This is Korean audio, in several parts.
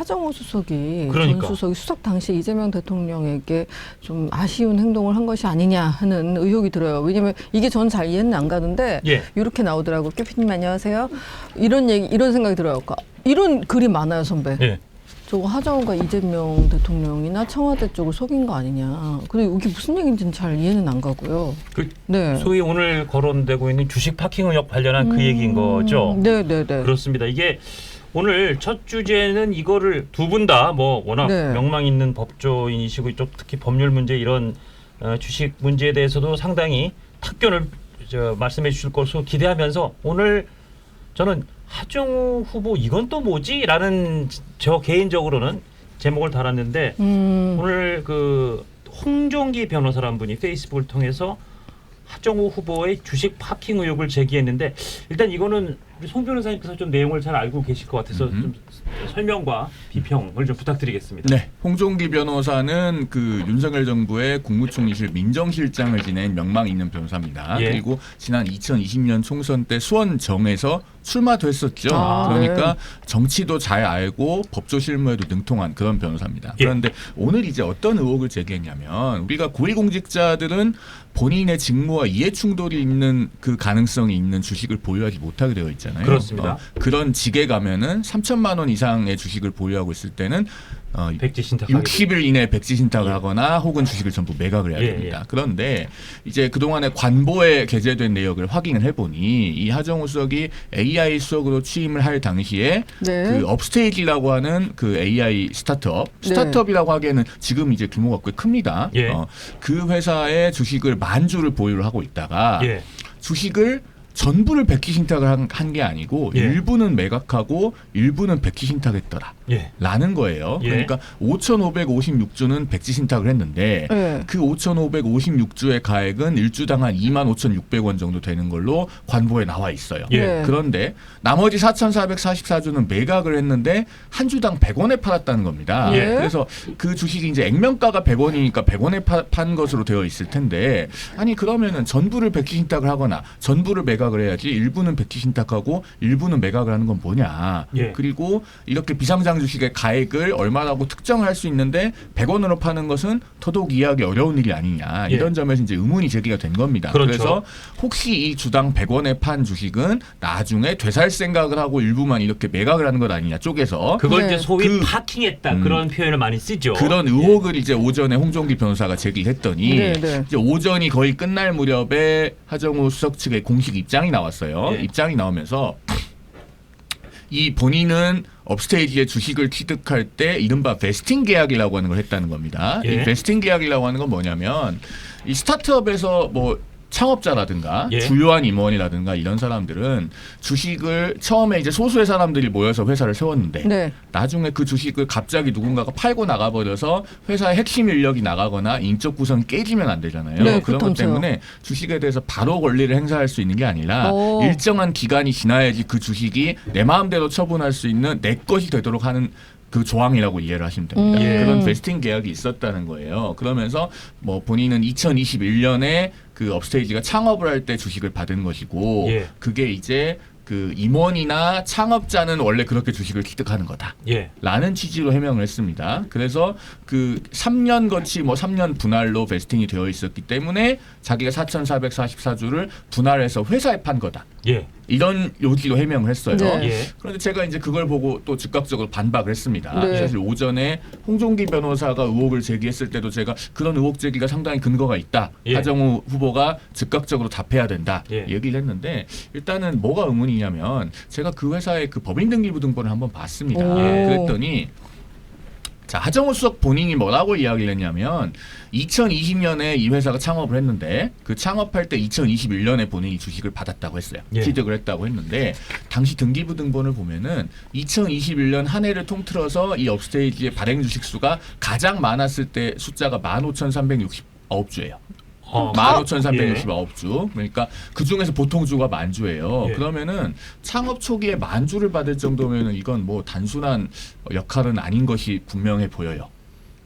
하정우 수석이 그러니까. 전 수석이 수석 당시 이재명 대통령에게 좀 아쉬운 행동을 한 것이 아니냐 하는 의혹이 들어요. 왜냐하면 이게 저는 잘 이해는 안 가는데 예. 이렇게 나오더라고요. 깨피님 안녕하세요. 이런 생각이 들어요. 그러니까 이런 글이 많아요, 선배. 예. 저거 하정우가 이재명 대통령이나 청와대 쪽을 속인 거 아니냐. 근데 이게 무슨 얘기인지는 잘 이해는 안 가고요. 그 네. 소위 오늘 거론되고 있는 주식 파킹 의혹 관련한 그 얘기인 거죠. 네네네. 그렇습니다. 이게 오늘 첫 주제는 이거를 두 분 다 뭐 워낙 네. 명망 있는 법조인이시고 이쪽 특히 법률 문제 이런 주식 문제에 대해서도 상당히 탁견을 말씀해 주실 것으로 기대하면서 오늘 저는 하정우 후보 이건 또 뭐지? 라는 저 개인적으로는 제목을 달았는데 오늘 그 홍종기 변호사라는 분이 페이스북을 통해서 하정우 후보의 주식 파킹 의혹을 제기했는데 일단 이거는 우리 송 변호사님께서 좀 내용을 잘 알고 계실 것 같아서 좀 설명과 비평을 좀 부탁드리겠습니다. 네, 홍종기 변호사는 그 윤석열 정부의 국무총리실 민정실장을 지낸 명망 있는 변호사입니다. 예. 그리고 지난 2020년 총선 때 수원정에서 출마도 했었죠. 그러니까 정치도 잘 알고 법조 실무에도 능통한 그런 변호사입니다. 예. 그런데 오늘 이제 어떤 의혹을 제기했냐면 우리가 고위공직자들은 본인의 직무와 이해 충돌이 있는 그 가능성이 있는 주식을 보유하지 못하게 되어 있잖아요. 그렇습니다. 그런 직에 가면은 3천만 원 이상의 주식을 보유하고 있을 때는 백지 신탁 60일 이내에 백지 신탁을 예. 하거나 혹은 주식을 전부 매각을 해야 예, 됩니다. 예. 그런데 이제 그동안에 관보에 게재된 내역을 확인을 해보니 이 하정우 수석이 AI 수석으로 취임을 할 당시에 네. 그 업스테이지라고 하는 그 AI 스타트업이라고 하기에는 지금 이제 규모가 꽤 큽니다. 예. 그 회사의 주식을 만주를 보유를 하고 있다가 예. 주식을 전부를 백지 신탁을 한 게 아니고 예. 일부는 매각하고 일부는 백지 신탁했더라. 예. 라는 거예요. 예. 그러니까 5,556주는 백지 신탁을 했는데 네. 그 5,556주의 가액은 일주당 한 25,600원 정도 되는 걸로 관보에 나와 있어요. 예. 네. 그런데 나머지 4,444주는 매각을 했는데 한 주당 100원에 팔았다는 겁니다. 예. 그래서 그 주식이 이제 액면가가 100원이니까 100원에 판 것으로 되어 있을 텐데 아니 그러면은 전부를 백지 신탁을 하거나 전부를 매각을 해야지 일부는 백지 신탁하고 일부는 매각을 하는 건 뭐냐. 예. 그리고 이렇게 비상장 주식의 가액을 얼마라고 특정을 할 수 있는데 100원으로 파는 것은 더더욱 이해하기 어려운 일이 아니냐. 예. 이런 점에서 이제 의문이 제기가 된 겁니다. 그렇죠. 그래서 혹시 이 주당 100원에 판 주식은 나중에 되살 생각을 하고 일부만 이렇게 매각을 하는 것 아니냐 쪼개서 그걸 네. 이제 소위 그- 파킹했다 그런 표현을 많이 쓰죠. 그런 의혹을 이제 오전에 홍종기 변호사가 제기했더니 네, 네. 이제 오전이 거의 끝날 무렵에 하정우 수석 측의 공식 입장이 나왔어요. 예. 입장이 나오면서 이 본인은 업스테이지의 주식을 취득할 때 이른바 베스팅 계약이라고 하는 걸 했다는 겁니다. 예. 이 베스팅 계약이라고 하는 건 뭐냐면 이 스타트업에서 뭐 창업자라든가 예. 주요한 임원이라든가 이런 사람들은 주식을 처음에 이제 소수의 사람들이 모여서 회사를 세웠는데 네. 나중에 그 주식을 갑자기 누군가가 팔고 나가버려서 회사의 핵심 인력이 나가거나 인적 구성이 깨지면 안 되잖아요. 네, 그런 것 그렇다면서요. 때문에 주식에 대해서 바로 권리를 행사할 수 있는 게 아니라 오. 일정한 기간이 지나야지 그 주식이 내 마음대로 처분할 수 있는 내 것이 되도록 하는 그 조항이라고 이해를 하시면 됩니다. 예. 그런 베스팅 계약이 있었다는 거예요. 그러면서 뭐 본인은 2021년에 그 업스테이지가 창업을 할 때 주식을 받은 것이고 예. 그게 이제 그 임원이나 창업자는 원래 그렇게 주식을 취득하는 거다. 예. 라는 취지로 해명을 했습니다. 그래서 그 3년 거치 뭐 3년 분할로 베스팅이 되어 있었기 때문에 자기가 4,444주를 분할해서 회사에 판 거다. 예. 이런 요지로 해명을 했어요. 네. 예. 그런데 제가 이제 그걸 보고 또 즉각적으로 반박을 했습니다. 네. 사실 오전에 홍종기 변호사가 의혹을 제기했을 때도 제가 그런 의혹 제기가 상당히 근거가 있다. 예. 하정우 후보가 즉각적으로 답해야 된다. 예. 얘기를 했는데 일단은 뭐가 의문이냐면 제가 그 회사의 그 법인등기부등본을 한번 봤습니다. 오. 그랬더니 자, 하정우 수석 본인이 뭐라고 이야기를 했냐면 2020년에 이 회사가 창업을 했는데 그 창업할 때 2021년에 본인이 주식을 받았다고 했어요. 예. 취득을 했다고 했는데 당시 등기부 등본을 보면은 2021년 한 해를 통틀어서 이 업스테이지의 발행 주식 수가 가장 많았을 때 숫자가 15,369주예요. 15,369주. 그러니까 그 중에서 보통 주가 만주예요. 예. 그러면은 창업 초기에 만주를 받을 정도면은 이건 뭐 단순한 역할은 아닌 것이 분명해 보여요.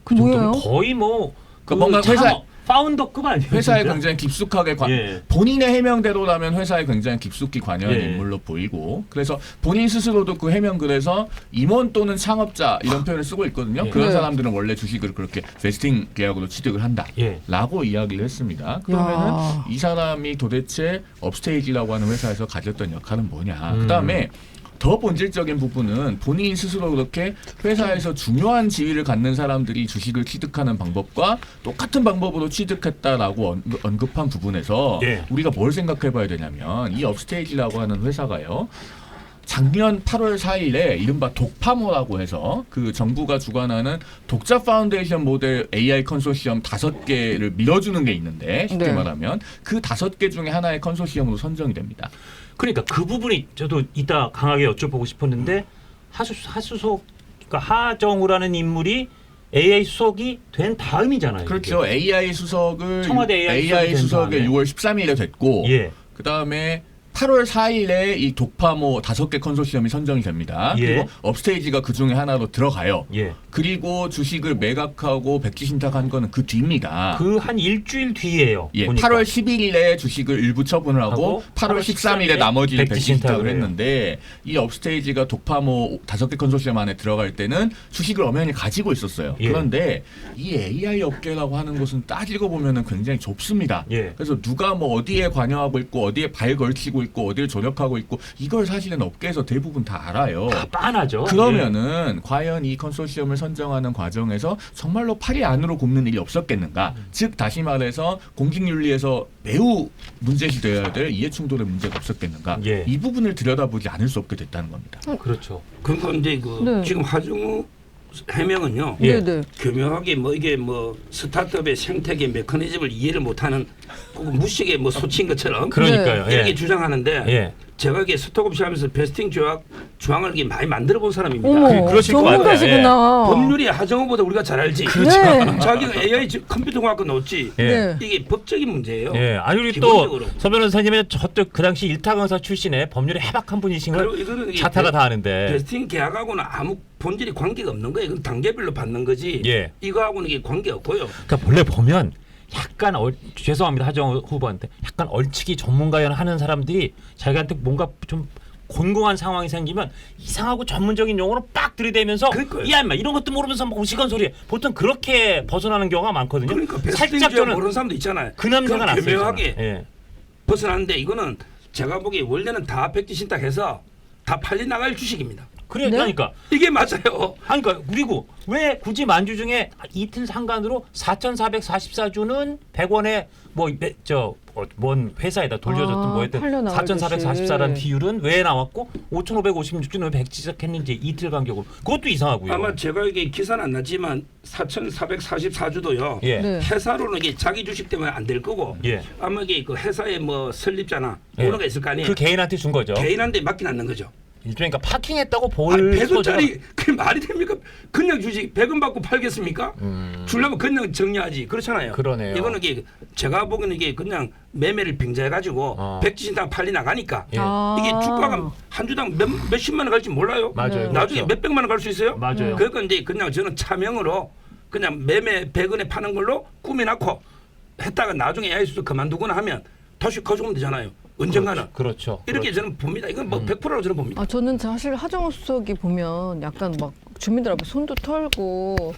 그 뭐예요? 정도면 거의 뭐 그러니까 뭔가 회사 파운더급 아니에요? 회사에 진짜? 굉장히 깊숙하게 예. 본인의 해명대로라면 회사에 굉장히 깊숙이 관여한 예. 인물로 보이고 그래서 본인 스스로도 그 해명글에서 임원 또는 창업자 이런 표현을 쓰고 있거든요. 예. 그런 네. 사람들은 원래 주식을 그렇게 베스팅 계약으로 취득을 예. 한다라고 이야기를 했습니다. 그러면은 이 사람이 도대체 업스테이지라고 하는 회사에서 가졌던 역할은 뭐냐. 그다음에 더 본질적인 부분은 본인 스스로 그렇게 회사에서 중요한 지위를 갖는 사람들이 주식을 취득하는 방법과 똑같은 방법으로 취득했다라고 언급한 부분에서 예. 우리가 뭘 생각해 봐야 되냐면 이 업스테이지라고 하는 회사가요. 작년 8월 4일에 이른바 독파모라고 해서 그 정부가 주관하는 독자 파운데이션 모델 AI 컨소시엄 5개를 밀어주는 게 있는데 쉽게 네. 말하면 그 5개 중에 하나의 컨소시엄으로 선정이 됩니다. 그러니까 그 부분이 저도 이따 강하게 여쭤보고 싶었는데 하수석 그러니까 하정우라는 인물이 AI 수석이 된 다음이잖아요. 그렇죠. AI 수석을 청와대 AI 수석에 된 6월 13일에 됐고 예. 그다음에 8월 4일에 이 독파모 5개 컨소시엄이 선정이 됩니다. 예. 그리고 업스테이지가 그 중에 하나로 들어가요. 예. 그리고 주식을 매각하고 백지 신탁한 거는 그 뒤입니다. 그 한 일주일 뒤에요. 예, 보니까. 8월 11일에 주식을 일부 처분을 하고 하고 8월 13일에 나머지를 백지 백지 신탁을 신탁을 했는데 이 업스테이지가 독파모 5개 컨소시엄 안에 들어갈 때는 주식을 엄연히 가지고 있었어요. 예. 그런데 이 AI 업계라고 하는 것은 따지고 보면은 굉장히 좁습니다. 예. 그래서 누가 뭐 어디에 관여하고 있고 어디에 발 걸치고 있고 어디를 조력하고 있고 이걸 사실은 업계에서 대부분 다 알아요. 다 빤하죠. 그러면은 과연 이 컨소시엄을 선정하는 과정에서 정말로 팔이 안으로 굽는 일이 없었겠는가? 즉 다시 말해서 공직윤리에서 매우 문제시되어야 될 이해충돌의 문제가 없었겠는가? 예. 이 부분을 들여다보지 않을 수 없게 됐다는 겁니다. 그렇죠. 그러니까 이제 그 네. 지금 하정우 해명은요. 예. 네네. 교묘하게 뭐 이게 뭐 스타트업의 생태계 메커니즘을 이해를 못하는 꼭 무식의 뭐 소치인 것처럼 그러니까요. 이렇게 예. 주장하는데 예. 제가 이게 스톡옵시 하면서 베스팅 조항을 이렇게 많이 만들어 본 사람입니다. 어머, 그러실 것 같아요. 전문가시구나. 법률이 하정우보다 우리가 잘 알지. 네. 자기가 AI 컴퓨터공학과 넣었지. 예. 네. 이게 법적인 문제예요. 예. 아니 우리 기본적으로. 또 서 변호사님은 저도 그 당시 일타 강사 출신의 법률에 해박한 분이신 그리고 걸 이거는 이게 자타가 다 아는데. 베스팅 계약하고는 아무 본질이 관계가 없는 거예요. 이건 단계별로 받는 거지. 예. 이거하고는 이게 관계 없고요. 그러니까 원래 보면 약간 죄송합니다 하정우 후보한테 약간 얼치기 전문가연 하는 사람들이 자기한테 뭔가 좀 곤궁한 상황이 생기면 이상하고 전문적인 용어로 빡 들이대면서 그러니까요. 야 인마 이런 것도 모르면서 뭐 우시건 소리 보통 그렇게 벗어나는 경우가 많거든요. 그러니까 살짝 베스팅 저는 모르는 사람도 있잖아요. 그 냄새가 그럼 났어요. 교묘하게 저는. 예. 벗어나는데 이거는 제가 보기에 원래는 다 백지 신탁해서 다 팔려 나갈 주식입니다. 그래 네? 그러니까 이게 맞아요. 아니 그러니까 그리고 왜 굳이 만주 중에 이틀 상간으로 4,444주는 100원에 뭔 회사에다 돌려줬든 뭐 했든 팔려 나갈 4,444라는 듯이. 비율은 왜 나왔고 5,556주는 왜 백지작했는지 이틀 간격으로 그것도 이상하고요. 아마 제가 이게 기사는 안 났지만 4,444주도요. 예. 네. 회사로는 이게 자기 주식 때문에 안 될 거고 예. 아마 이게 그 회사의 뭐 설립자나 예. 오너가 있을 거 아니에요. 그 개인한테 준 거죠. 개인한테 맡긴 않는 거죠. 일종의 그러니까 파킹했다고 아니, 볼 100원짜리 그게 말이 됩니까? 그냥 주식 100원 받고 팔겠습니까? 주려면 그냥 정리하지. 그렇잖아요. 그러네요. 이거는 이게 제가 보기에는 이게 그냥 매매를 빙자해 가지고 백지신당 팔리 나가니까 예. 이게 주가가 한 주당 몇십만 원 갈지 몰라요. 맞아요. 나중에 그렇죠. 몇백만 원 갈 수 있어요. 맞아요. 그러니까 이제 그냥 저는 차명으로 그냥 매매 100원에 파는 걸로 꾸며놓고 했다가 나중에 AI수도 그만두거나 하면 다시 가져오면 되잖아요. 언젠가는. 그렇죠. 이렇게 저는 봅니다. 이건 뭐 100%라고 저는 봅니다. 아, 저는 사실 하정우 수석이 보면 약간 막 주민들 앞에 손도 털고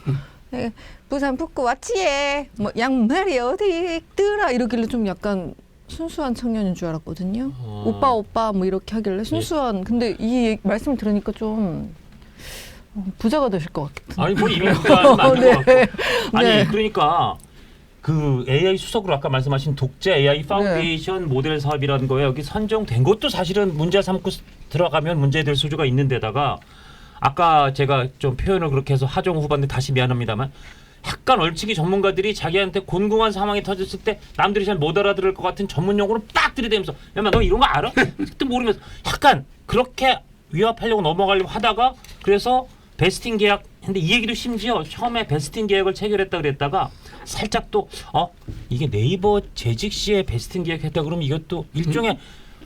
에, 부산 북구 왔지에 뭐 양말이 어디 있더라 이러길래 좀 약간 순수한 청년인 줄 알았거든요. 오빠 뭐 이렇게 하길래 순수한. 근데 이 말씀을 들으니까 좀 부자가 되실 것 같은. 아니 뭐 이미 부자는 맞는 네. 것 같고. 아니 네. 그러니까 그 AI 수석으로 아까 말씀하신 독자 AI 파운데이션 모델 사업이라는 거에 여기 선정된 것도 사실은 문제 삼고 들어가면 문제될 소지가 있는데다가 아까 제가 좀 표현을 그렇게 해서 하정우 후보한테 다시 미안합니다만 약간 얼치기 전문가들이 자기한테 곤궁한 상황이 터졌을 때 남들이 잘 못 알아들을 것 같은 전문 용어로 빡 들이대면서 야마 너 이런 거 알아? 그때 모르면서 약간 그렇게 위협하려고 넘어가려고 하다가 그래서 베스팅 계약 근데 이 얘기도 심지어 처음에 베스팅 계약을 체결했다 그랬다가 살짝 또 이게 네이버 재직 시에 베스팅 계약했다 그러면 이것도 일종의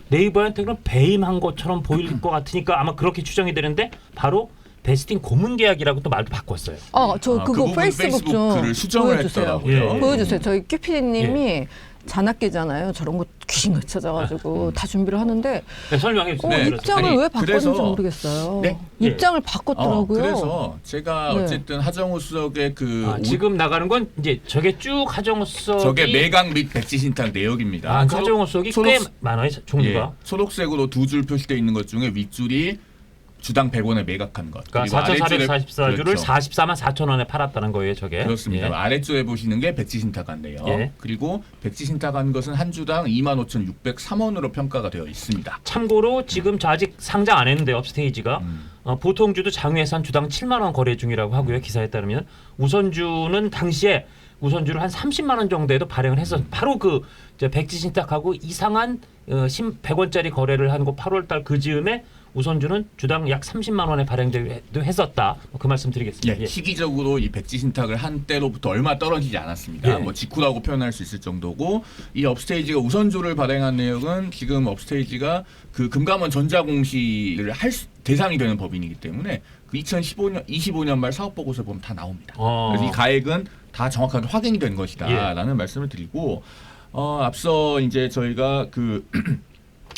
네이버한테 그럼 배임한 것처럼 보일 것 같으니까 아마 그렇게 추정이 되는데 바로 베스팅 고문 계약이라고 또 말도 바꿨어요. 저 그 그거 부분 페이스북 좀 글을 수정을 보여주세요. 했더라고요. 예. 보여주세요. 저희 큐피디님이 잔악계잖아요. 저런 거 귀신같이 찾아가지고 다 준비를 하는데 네, 설명해 주세요. 네. 입장을 아니, 왜 바꿨는지 그래서- 모르겠어요. 네? 입장을 바꿨더라고요. 그래서 제가 네. 어쨌든 하정우 수석의 그 지금 나가는 건 이제 저게 쭉 하정우 수석이 저게 매각 및 백지 신탁 내역입니다. 하정우 수석이 꽤 많아요. 종류가. 예, 초록색으로 두 줄 표시되어 있는 것 중에 윗줄이 주당 100원에 매각한 것. 그러니까 그리고 아랫줄에- 4,444주를 그렇죠. 44만 4천 원에 팔았다는 거예요, 저게. 그렇습니다. 예. 아래쪽에 보시는 게 백지 신탁한데요. 예. 그리고 백지 신탁한 것은 한 주당 25,603원으로 평가가 되어 있습니다. 참고로 지금 저 아직 상장 안 했는데 업스테이지가 음. 보통주도 장외산 주당 7만 원 거래 중이라고 하고요. 기사에 따르면 우선주는 당시에 우선주를 한 30만 원 정도에도 발행을 해서 바로 그 백지 신탁하고 이상한 100원짜리 거래를 한 거 8월 달 그 즈음에 우선주는 주당 약 30만 원에 발행되기도 했었다. 그 말씀 드리겠습니다. 예, 시기적으로 이 백지 신탁을 한 때로부터 얼마 떨어지지 않았습니다. 예. 뭐 직후라고 표현할 수 있을 정도고 이 업스테이지가 우선주를 발행한 내용은 지금 업스테이지가 그 금감원 전자공시를 대상이 되는 법인이기 때문에 그 25년 말 사업 보고서 보면 다 나옵니다. 그래서 이 가액은 다 정확하게 확인이 된 것이다라는 말씀을 드리고 앞서 이제 저희가 그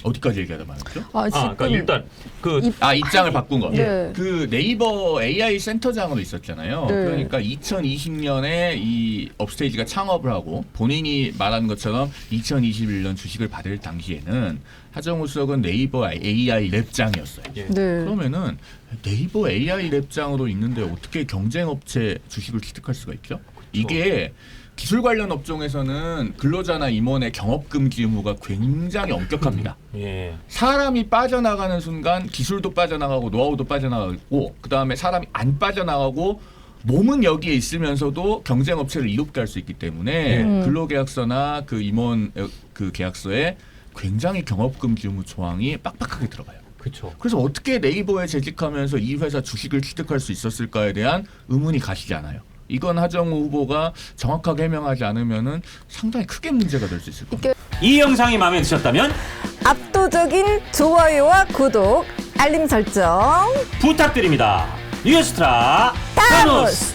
어디까지 얘기하다 말았죠? 지금 그러니까 일단 그 입장을 바꾼 거. 네. 그 네이버 AI 센터장으로 있었잖아요. 네. 그러니까 2020년에 이 업스테이지가 창업을 하고 본인이 말한 것처럼 2021년 주식을 받을 당시에는 하정우 수석은 네이버 AI 랩장이었어요. 예. 네. 그러면은 네이버 AI 랩장으로 있는데 어떻게 경쟁업체 주식을 취득할 수가 있죠? 이게 기술 관련 업종에서는 근로자나 임원의 경업금지 의무가 굉장히 엄격합니다. 예. 사람이 빠져나가는 순간 기술도 빠져나가고 노하우도 빠져나가고 그 다음에 사람이 안 빠져나가고 몸은 여기에 있으면서도 경쟁업체를 이롭게 할 수 있기 때문에 근로계약서나 그 임원 그 계약서에 굉장히 경업금지 의무 조항이 빡빡하게 들어가요. 그렇죠. 그래서 어떻게 네이버에 재직하면서 이 회사 주식을 취득할 수 있었을까에 대한 의문이 가시지 않아요. 이건 하정우 후보가 정확하게 해명하지 않으면은 상당히 크게 문제가 될 수 있을 겁니다. 이 영상이 마음에 드셨다면 압도적인 좋아요와 구독, 알림 설정 부탁드립니다. 뉴스트라 타노스!